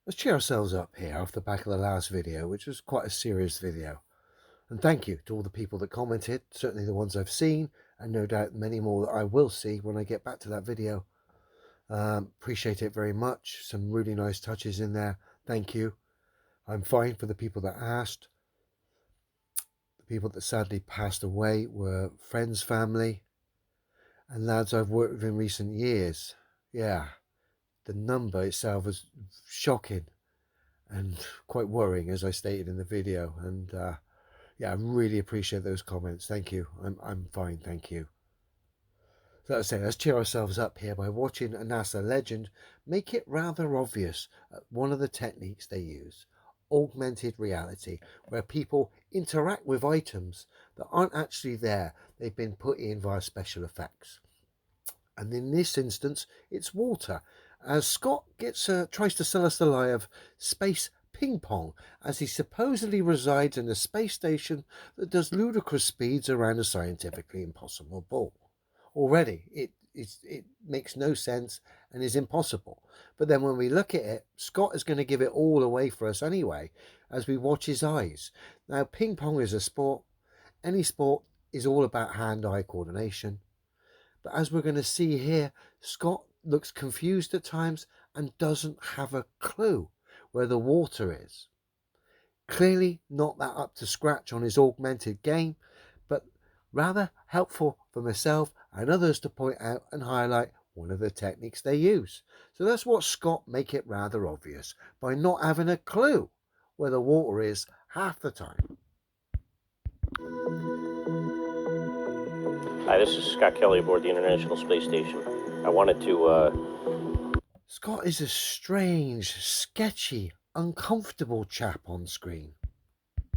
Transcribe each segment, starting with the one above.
Let's cheer ourselves up here off the back of the last video, which was quite a serious video. And thank you to all the people that commented, certainly the ones I've seen, and no doubt many more that I will see when I get back to that video. Appreciate it very much. Some really nice touches in there. Thank you. I'm fine for the people that asked. The people that sadly passed away were friends, family, and lads I've worked with in recent years. Yeah, the number itself was shocking and quite worrying, as I stated in the video. And yeah, I really appreciate those comments. Thank you. I'm fine, thank you. So let's say, let's cheer ourselves up here by watching a NASA legend make it rather obvious one of the techniques they use, augmented reality, where people interact with items that aren't actually there. They've been put in via special effects. And in this instance, it's water, as Scott tries to sell us the lie of space ping pong, as he supposedly resides in a space station that does ludicrous speeds around a scientifically impossible ball. Already, it makes no sense and is impossible. But then when we look at it, Scott is going to give it all away for us anyway, as we watch his eyes. Now, ping pong is a sport. Any sport is all about hand-eye coordination. But as we're going to see here, Scott looks confused at times and doesn't have a clue where the water is. Clearly not that up to scratch on his augmented game, but rather helpful for myself and others to point out and highlight one of the techniques they use. So let's watch Scott make it rather obvious by not having a clue where the water is half the time. Hi, this is Scott Kelly aboard the International Space Station. I wanted to Scott is a strange, sketchy, uncomfortable chap on screen.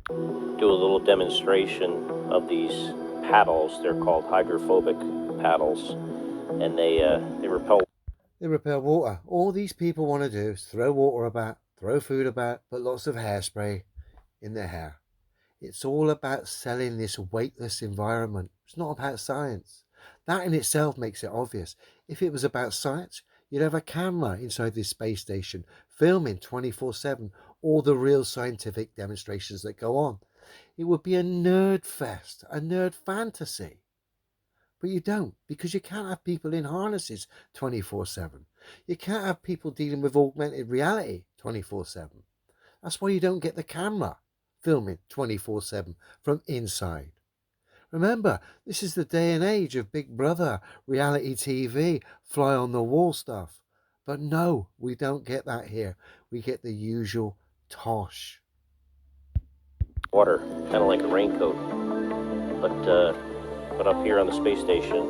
do a little demonstration of these paddles. They're called hydrophobic paddles, and they repel. They repel water. All these people want to do is throw water about, throw food about, put lots of hairspray in their hair. It's all about selling this weightless environment. It's not about science. That in itself makes it obvious. If it was about science, you'd have a camera inside this space station filming 24/7 all the real scientific demonstrations that go on. It would be a nerd fest, a nerd fantasy. But you don't, because you can't have people in harnesses 24/7. You can't have people dealing with augmented reality 24/7. That's why you don't get the camera filming 24/7 from inside. Remember, this is the day and age of Big Brother, reality TV, fly on the wall stuff. But no, we don't get that here. We get the usual tosh. Water, kind of like a raincoat. But up here on the space station,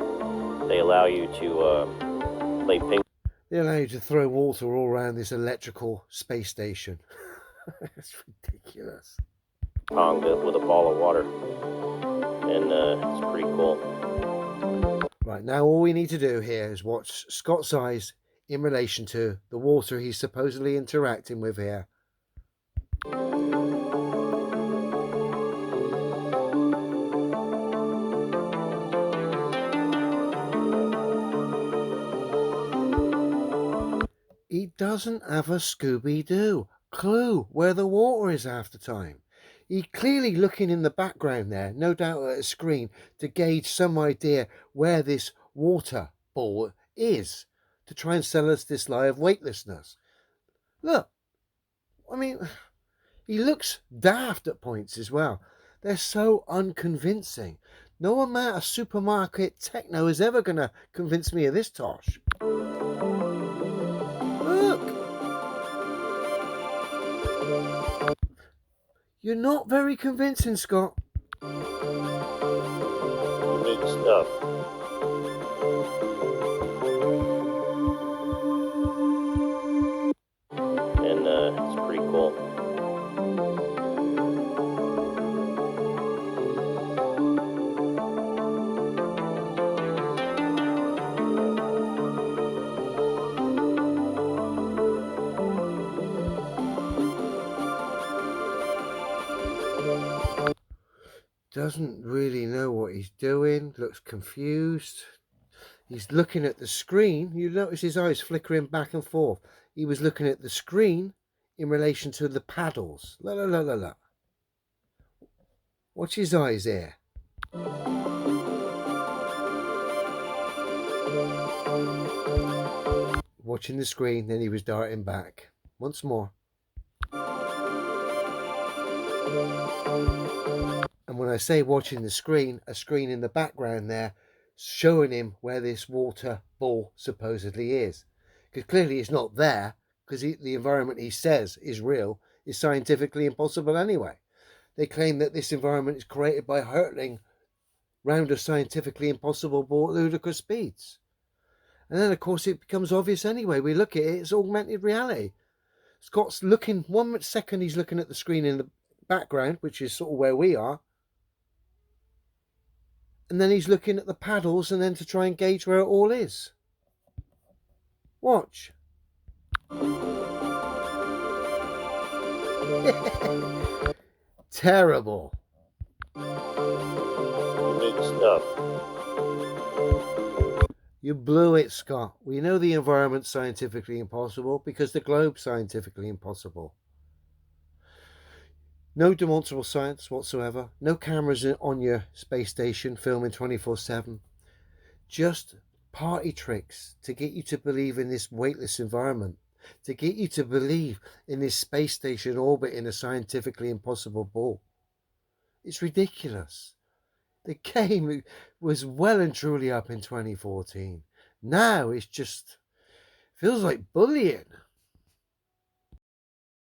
they allow you to play ping They allow you to throw water all around this electrical space station. It's ridiculous. pong with a ball of water, and it's pretty cool. Right, now all we need to do here is watch Scott's eyes in relation to the water he's supposedly interacting with here. He doesn't have a Scooby-Doo clue where the water is half the time. He clearly looking in the background there, no doubt at a screen, to gauge some idea where this water ball is, to try and sell us this lie of weightlessness. Look, I mean, he looks daft at points as well. They're so unconvincing. No amount of supermarket techno is ever going to convince me of this tosh. Look! You're not very convincing, Scott. Neat stuff. And it's pretty cool. Doesn't really know what he's doing, looks confused. He's looking at the screen. You notice his eyes flickering back and forth. He was looking at the screen in relation to the paddles. La la la la la. Watch his eyes here. Watching the screen, then he was darting back. Once more. And when I say watching the screen, a screen in the background there showing him where this water ball supposedly is. Because clearly it's not there, because the environment he says is real is scientifically impossible anyway. They claim that this environment is created by hurtling round a scientifically impossible ball at ludicrous speeds. And then, of course, it becomes obvious anyway. We look at it, it's augmented reality. Scott's looking, 1 second he's looking at the screen in the background, which is sort of where we are. And then he's looking at the paddles and then to try and gauge where it all is. Watch. Terrible. Neat stuff. You blew it, Scott. We know the environment's scientifically impossible because the globe's scientifically impossible. No demonstrable science whatsoever. No cameras on your space station filming 24/7. Just party tricks to get you to believe in this weightless environment. To get you to believe in this space station orbiting a scientifically impossible ball. It's ridiculous. The game was well and truly up in 2014. Now it's just feels like bullying.